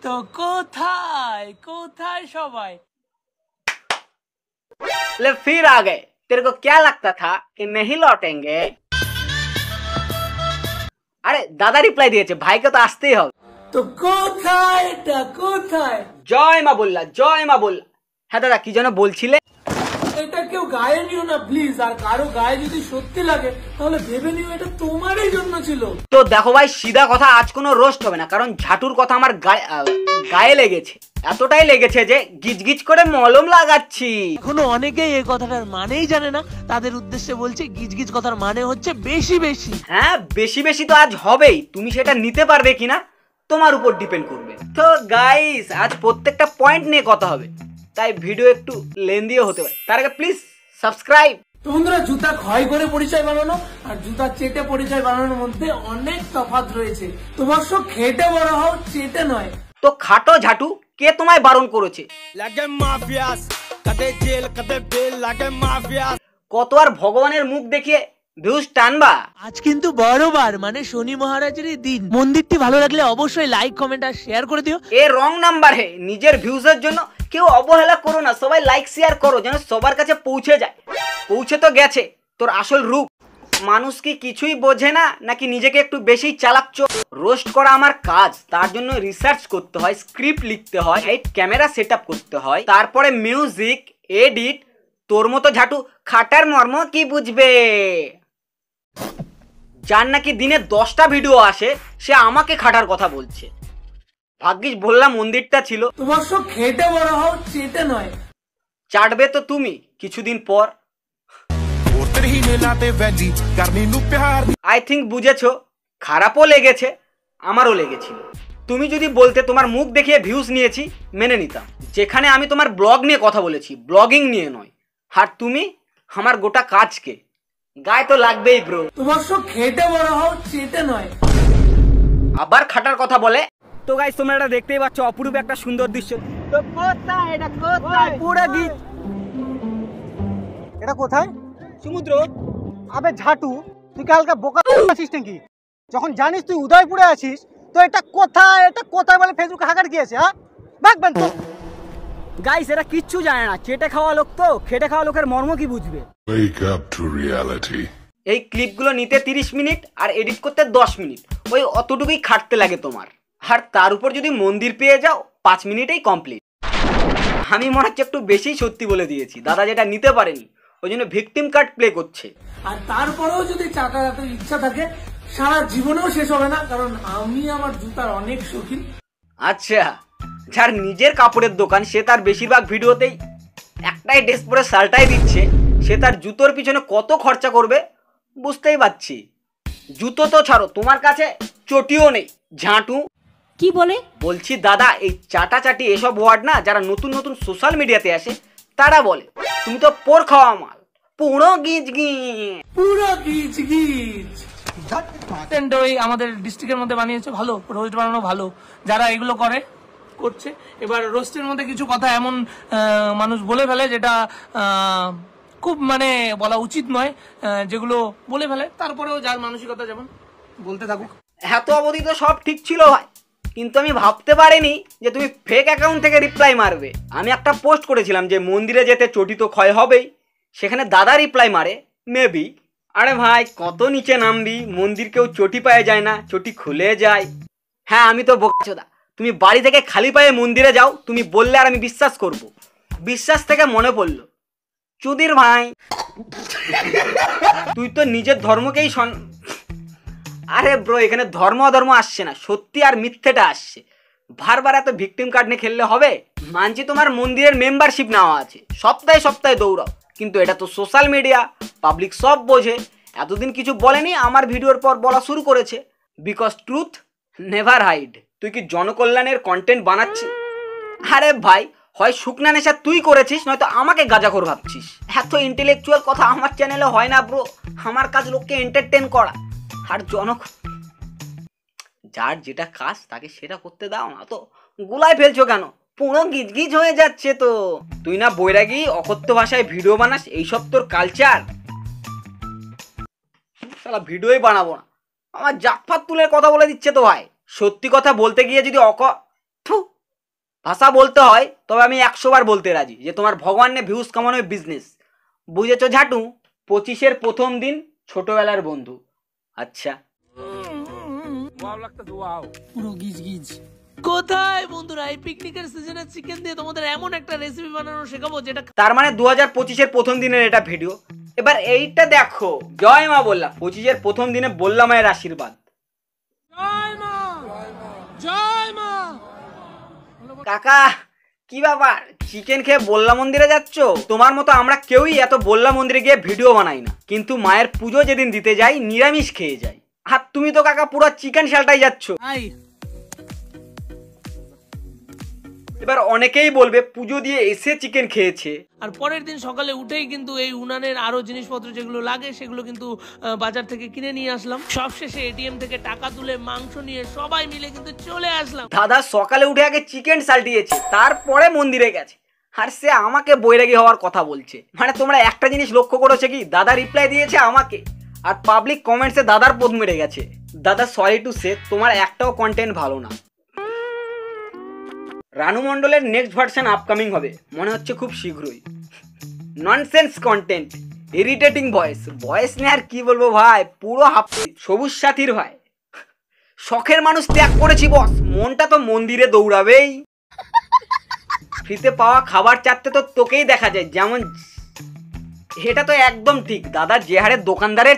তো কোথায় কোথায় সবাই? ले फिर आ गए। तेरे को क्या लगता था कि नहीं लौटेंगे? अरे दादा रिप्लाई दिए भाई को तो আসতেই হবে। তো কোথায় এটা কোথায়? জয় মা বললা। হ্যাঁ দাদা কি যেন বলছিলে? এটা কেউ গায়ে নিও না প্লিজ, আর কারো গায়ে যদি সত্যি লাগে তাহলে ভেবে নিও এটা তোমারই জন্য ছিল। তো দেখো ভাই সিধা কথা, আজ কোনো রোস্ট হবে না, কারণ ঝাটুর কথা আমার গায়ে লেগেছে, এতটাই লেগেছে যে গিজগিজ করে মলম লাগাচ্ছি। এখনো অনেকেই এই কথাটার মানেই জানে না, তাদের উদ্দেশ্যে বলছি গিজগিজ কথার মানে হচ্ছে বেশি বেশি। হ্যাঁ বেশি বেশি তো আজ হবেই, তুমি সেটা নিতে পারবে কিনা তোমার উপর ডিপেন্ড করবে। তো গাইস আজ প্রত্যেকটা পয়েন্ট নিয়ে কথা হবে, তাই ভিডিও একটু লেন্দিও হতে পারে, তার আগে প্লিজ সাবস্ক্রাইব। তো বন্ধুরা, জুতা ক্ষয় করে পরিচয় বানানো আর জুতা চেটে পরিচয় বানানোর মধ্যে অনেক তফাৎ রয়েছে। তোমার সব খেটে বড় হও, চেটে নয়। তো খাটো ঝাটু কে তোমায় বারণ করেছে? কত আর ভগবানের মুখ দেখিয়ে ভিউজ টানবা? আজ কিন্তু বড়বার মানে শনি মহারাজেরই দিন। মন্দিরটি ভালো লাগলে অবশ্যই লাইক কমেন্ট আর শেয়ার করে দিও। এ রং নাম্বার হে, নিজের ভিউজের জন্য কেউ অবহেলা করো না, সবাই লাইক শেয়ার করো যেন সবার কাছে পৌঁছে যায়। পৌঁছে তো গেছে তোর আসল রূপ। মানুষ কি কিছুই বোঝে না নাকি নিজেকে একটু বেশি চালাচ্ছ? রোস্ট করা আমার কাজ, তার জন্য রিসার্চ করতে হয়, স্ক্রিপ্ট লিখতে হয়, ক্যামেরা সেট আপ করতে হয়, তারপরে মিউজিক এডিট। তোর মতো ঝাটু খাটার মর্ম কি বুঝবে? যার নাকি দিনে 10টা ভিডিও আসে সে আমাকে খাটার কথা বলছে। ভাগ্যিস বললাম মন্দিরটা ছিল। তোমার সব খেটে বড় হও, চেটে নয়। চাটবে তো তুমি কিছুদিন পর। আই থিঙ্ক বুঝেছো, খারাপও লেগেছে, আমারও লেগেছিল। তুমি যদি বলতে তোমার মুখ দেখিয়ে ভিউজ নিয়েছি মেনে নিতাম, যেখানে আমি তোমার ব্লগ নিয়ে কথা বলেছি, ব্লগিং নিয়ে নয়। আর তুমি আমার গোটা কাজকে গায়ে তো লাগবেই ব্রো। তোমার সব খেটে বড় হও, চেটে নয়। আবার খাটার কথা বলে। তো গাইস তোমরা এটা দেখতেই পাচ্ছ, অপরূপ একটা সুন্দর দৃশ্য। তো কোথায় এটা কোথায়? পুরো গীত। এটা কোথায়? সমুদ্র। আবে ঝাটু, তুই কালকে বোকা আছিস নাকি? যখন জানিস তুই উদয়পুরে আছিস তো এটা কোথায় বলে ফেসবুকে হাঁকার গিয়েছে? হ্যাঁ ভাগবেন তো। গাইস এরা কিচ্ছু জানে না, চেটে খাওয়া লোক তো, খেটে খাওয়া লোকের মর্ম কি বুঝবে? Wake up to reality. এই ক্লিপগুলো নিতে 30 মিনিট আর এডিট করতে 10 মিনিট, ওই অতটুকুই খাটতে লাগে তোমার। আর তার উপর যদি মন্দির পেয়ে যাও 5 মিনিটেই কমপ্লিট। আমি মনে হচ্ছে একটু বেশি সত্যি বলে দিয়েছি, দাদা যেটা নিতে পারেনি ওই জন্য ভিকটিম কার্ড প্লে করছে। আর তারপরেও যদি চাটার এত ইচ্ছা থাকে সারা জীবনেও শেষ হবে না, কারণ আমি আমার জুতার অনেক শৌখিন। আচ্ছা, যার নিজের কাপড়ের দোকান সে তার বেশিরভাগ ভিডিওতেই একটাই ড্রেস পরে সালটাই দিচ্ছে, সে তার জুতোর পিছনে কত খরচা করবে বুঝতেই পারছি। জুতো তো ছাড়ো, তোমার কাছে চটিও নেই। ঝাঁটু কি বলে? বলছি দাদা, এই চাটাচাটি এসব ওয়ার্ড না যারা নতুন নতুন সোশ্যাল মিডিয়াতে আসে তারা বলে। তুমি তো পোর খাওয়া মাল, পুরো গিজ। আমাদের ডিস্ট্রিক্টের মধ্যে বানিয়েছে, ভালো রোস্ট বানানো ভালো। যারা এগুলো করছে, এবার রোস্টের মধ্যে কিছু কথা এমন মানুষ বলে ফেলে যেটা খুব মানে বলা উচিত নয়, যেগুলো বলে ফেলে। তারপরেও যার মানসিকতা যেমন বলতে থাকুক। এত অবধি তো সব ঠিক ছিল ভাই, কিন্তু আমি ভাবতে পারিনি যে তুমি ফেক অ্যাকাউন্ট থেকে রিপ্লাই মারবে। আমি একটা পোস্ট করেছিলাম যে মন্দিরে যেতে চটি তো ক্ষয় হবেই, সেখানে দাদা রিপ্লাই মারে মেবি। আরে ভাই কত নিচে নামবি, মন্দির কেউ চটি পায়ে যায় না, চটি খুলে যায়। হ্যাঁ আমি তো বোকাচোদা, তুমি বাড়ি থেকে খালি পায়ে মন্দিরে যাও, তুমি বললে আর আমি বিশ্বাস করব। বিশ্বাস থেকে মনে পড়লো, চুদির ভাই তুই তো নিজের ধর্মকেই আরে ব্রো এখানে ধর্ম অধর্ম আসছে না, সত্যি আর মিথ্যেটা আসছে। বারবার এত ভিকটিম কার্ড নিয়ে খেললে হবে? মানছি তোমার মন্দিরের মেম্বারশিপ নেওয়া আছে, সপ্তাহে সপ্তাহে দৌড়াও, কিন্তু এটা তো সোশ্যাল মিডিয়া, পাবলিক সব বোঝে। এতদিন কিছু বলেনি, আমার ভিডিওর পর বলা শুরু করেছে। Because truth never hide. তুই কি জনকল্যাণের কন্টেন্ট বানাচ্ছিস? আরে ভাই হয় শুকনা নেশা তুই করেছিস, নয়তো আমাকে গাঁজাখোর ভাবছিস। এত ইন্টেলেকচুয়াল কথা আমার চ্যানেলে হয় না ব্রো। আমার কাজ লোককে এন্টারটেন করা, আর যার যেটা কাজ তাকে সেটা করতে দাও না তো। গুলাই ফেলছো কেন? পুরো গিজগিজ হয়ে যাচ্ছে তো। তুই না বৈরাগী, অকথ্য ভাষায় ভিডিও বানাস, এইসব তোর কালচার। শালা ভিডিওই বানাবো না, আমার জাতফাত তুলে কথা বলে দিচ্ছে তো ভাই। সত্যি কথা বলতে গিয়ে যদি ভাষা বলতে হয়, তবে আমি 100 বার বলতে রাজি যে তোমার ভগবানের ভিউজ কামানোর বিজনেস। বুঝেছো ঝাটু? 25-এর প্রথম দিন ছোটবেলার বন্ধু। আচ্ছা, পুরো গিজ গিজ। কোথায় বন্ধুরা, এই পিকনিকের সিজনে চিকেন দিয়ে তোমাদের এমন একটা রেসিপি বানানো শেখাবো যেটা তার মানে 2025-এর প্রথম দিনের এটা ভিডিও। এবার এইটা দেখো, জয় মা বললাম, 25-এর প্রথম দিনে বললাম মায়ের আশীর্বাদ। জয় মা। কাকা কি ব্যাপার, চিকেন খেয়ে বল্লা মন্দিরে যাচ্ছ? তোমার মতো আমরা কেউই এত বল্লা মন্দিরে গিয়ে ভিডিও বানাই না, কিন্তু মায়ের পুজো যেদিন দিতে যাই নিরামিষ খেয়ে যাই। আর তুমি তো কাকা পুরো চিকেন শালটাই যাচ্ছ। এবার অনেকেই বলবে পুজো দিয়ে এসে চিকেন খেয়েছে। আর পরের দিন সকালে উঠেই কিন্তু এই উনানের আরো জিনিসপত্র যেগুলো লাগে সেগুলো কিন্তু বাজার থেকে কিনে নিয়ে আসলাম। সবশেষে এটিএম থেকে টাকা তুলে মাংস নিয়ে সবাই মিলে কিন্তু চলে আসলাম। দাদা সকালে উঠে আগে চিকেন সালটিয়েছে, তারপরে মন্দিরে গেছে, আর সে আমাকে বৈরাগী হওয়ার কথা বলছে। মানে তোমরা একটা জিনিস লক্ষ্য করেছো কি, দাদা রিপ্লাই দিয়েছে আমাকে, আর পাবলিক কমেন্টসে দাদার পদ মেরে গেছে। দাদা সরি টু সে, তোমার একটাও কন্টেন্ট ভালো না। রানু মণ্ডলের নেক্সট ভার্সন আপকামিং হবে মনে হচ্ছে খুব শীঘ্রই। ননসেন্স কন্টেন্ট, ইরিটেটিং ভয়েস নিয়ে আর কি বলবো ভাই, পুরো সবুজ সাথীর ভাই। শখের মানুষ ত্যাগ করেছি বস, মনটা তো মন্দিরে দৌড়াবেই। ফ্রিতে পাওয়া খাবার চাটতে তো তোকেই দেখা যায়, যেমন এটা তো একদম ঠিক। দাদা যে হারে দোকানদারের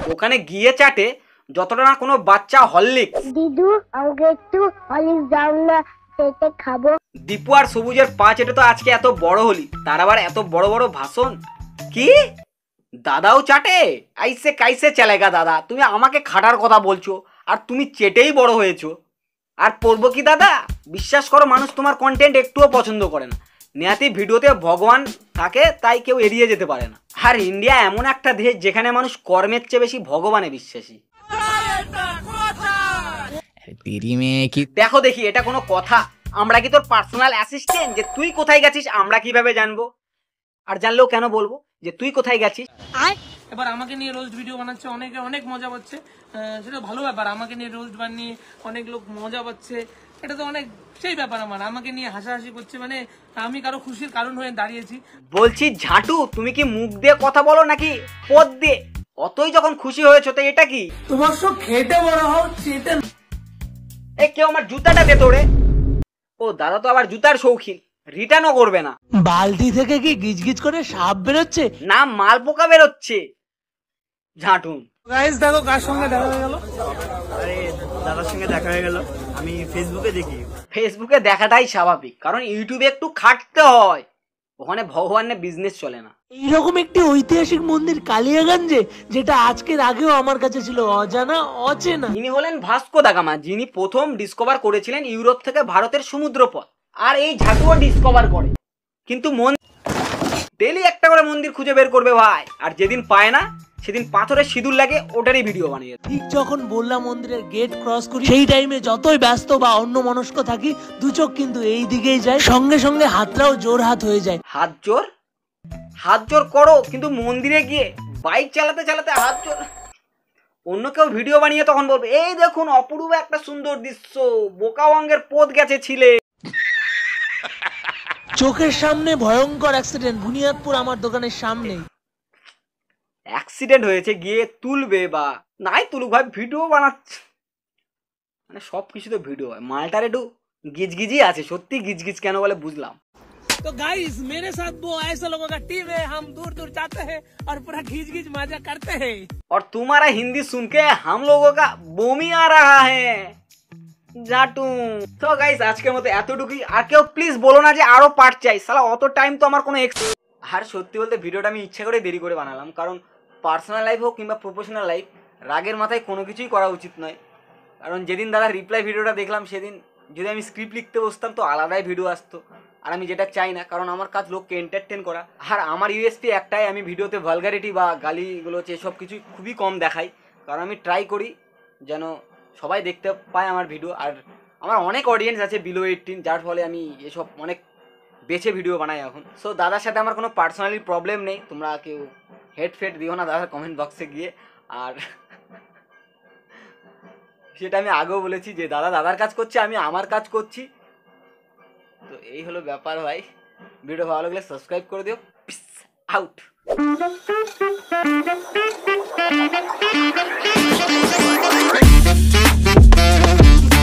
দোকানে গিয়ে চাটে, যতটা না কোনো বাচ্চা হরলিক্স। দিদু আমাকে একটু হরলিক্স দাও না, সেটা খাবো। দীপু আর সবুজের পাঁচ, এটা তো আজকে এত বড় হলি, তার আবার এত বড় বড় ভাষণ। কি দাদাও চাটে? আইসে কাইসে চলেগা দাদা, তুমি আমাকে খাটার কথা বলছো আর তুমি চেটেই বড় হয়েছো। আর পড়বো কি দাদা, বিশ্বাস করো মানুষ তোমার কন্টেন্ট একটুও পছন্দ করে না। নেহাতি ভিডিওতে ভগবান থাকে তাই কেউ এড়িয়ে যেতে পারে না। আর ইন্ডিয়া এমন একটা দেশ যেখানে মানুষ কর্মের চেয়ে বেশি ভগবানে বিশ্বাসী। দেখো দেখি, এটা কোনো কথা? আমরা কি তোর পার্সোনাল অ্যাসিস্ট্যান্ট যে তুই কোথায় গেছিস আমরা কিভাবে জানবো? আর জানলেও কেন বলবো যে তুই কোথায় গেছিস? এবার আমাকে নিয়ে রোস্ট ভিডিও বানাচ্ছে, অনেকে অনেক মজা পাচ্ছে, সেটা ভালো ব্যাপার। আমাকে নিয়ে রোস্ট বানিয়ে অনেক লোক মজা পাচ্ছে, এটা তো অনেক সেই ব্যাপার। আমার আমাকে নিয়ে হাসাহাসি করছে, মানে আমি কারো খুশির কারণ হয়ে দাঁড়িয়েছি। বলছি ঝাটু, তুমি কি মুখ দিয়ে কথা বলো নাকি পদ দিয়ে? অতই যখন খুশি হয়েছো তো এটা কি? তোমার সব খেটে বড় হও, চেটে। এ কেউ আমার জুতাটা দে তোরে। ও দাদা তো আবার জুতার শৌখিন, রিটার্নও করবে না। বালতি থেকে কি গিজগিজ করে সাপ বেরোচ্ছে না, মাল পোকা বেরোচ্ছে। ঝাঁটুন গাইস দেখো কার সঙ্গে দেখা হয়ে গেল। আরে দাদার সঙ্গে দেখা হয়ে গেল, আমি ফেসবুকে দেখি। ফেসবুকে দেখাটাই স্বাভাবিক, কারণ ইউটিউবে একটু খাটতে হয়, ওখানে ভগবানের বিজনেস চলে না। এইরকম একটি ঐতিহাসিক মন্দির কালিয়াগঞ্জে, যেটা আজকের আগেও আমার কাছে ছিল অজানা অচেনা। ইনি হলেন ভাস্কো দা গামা, যিনি প্রথম ডিসকভার করেছিলেন ইউরোপ থেকে ভারতের সমুদ্রপথ। আর এই ঝাঁটুও ডিসকভার করে, কিন্তু ডেলি একটা করে মন্দির খুঁজে বের করবে ভাই, আর যেদিন পায় না সেদিন পাথরের সিঁদুর লাগে ওটারই ভিডিও বানিয়ে। ঠিক যখন বললাম মন্দিরের গেট ক্রস করি, সেই টাইমে যতই ব্যস্ত বা অন্য মনস্ক থাকি, দু চোখ কিন্তু এই দিকেই যায়, সঙ্গে সঙ্গে হাতটাও জোর হাত হয়ে যায়। হাত জোর করো, কিন্তু মন্দিরে গিয়ে বাইক চালাতে চালাতে হাত জোর। অন্য কেউ ভিডিও বানিয়ে তখন বলবে এই দেখুন অপূর্ব একটা সুন্দর দৃশ্য, বোকাওয়াঙ্গের পথ গেছে ছিলে। চোখের সামনে ভয়ঙ্কর অ্যাক্সিডেন্ট, বুনিয়াদপুর আমার দোকানের সামনে। অ্যাক্সিডেন্ট হয়েছে, গিয়ে তুলবে বা নাই তুলুক ভাই, ভিডিও বানাচ্ছে, মানে সব কিছু তো ভিডিও হয়। মালটার একটু গিজগিজি আছে, সত্যি গিজগিজ কেন বলে বুঝলাম। तो गाइस मेरे साथ वो ऐसे लोगों का टीम है, हम दूर दूर जाते हैं और पूरा घिच घिच मजा करते हैं। और तुम्हारा हिंदी सुन के हम लोगों का বমি आ रहा है জাটু। তো গাইস আজকের মতো এতটুকুই, আর কেউ প্লিজ বলো না যে আরো পার্ট চাই, শালা অত টাইম তো আমার কোনো আর সত্যি বলতে ভিডিওটা আমি ইচ্ছা করে দেরি করে বানালাম, কারণ পার্সোনাল লাইফ হোক কিংবা প্রফেশনাল লাইফ, রাগের মাথায় কোনো কিছুই করা উচিত নয়। কারণ যেদিন দাদা রিপ্লাই ভিডিওটা দেখলাম, সেদিন যদি আমি স্ক্রিপ্ট লিখতে বসতাম তো আলাদাই ভিডিও আসতো, আর আমি যেটা চাই না, কারণ আমার কাজ লোককে এন্টারটেন করা। আর আমার ইউএসপি একটাই, আমি ভিডিওতে ভালগারিটি বা গালিগুলো এসব কিছু খুবই কম দেখাই, কারণ আমি ট্রাই করি যেন সবাই দেখতে পায় আমার ভিডিও। আর আমার অনেক অডিয়েন্স আছে বিলো 18, যার ফলে আমি এসব অনেক বেছে ভিডিও বানাই এখন। সো দাদার সাথে আমার কোনো পার্সোনালি প্রবলেম নেই, তোমরা কেউ হেড ফেড দিও না দাদার কমেন্ট বক্সে গিয়ে। আর সেটা আমি আগেও বলেছি যে দাদার কাজ করছে, আমি আমার কাজ করছি, তো এই হলো ব্যাপার ভাই, ভিডিও ভালো লাগলে সাবস্ক্রাইব করে দিও। Piece out.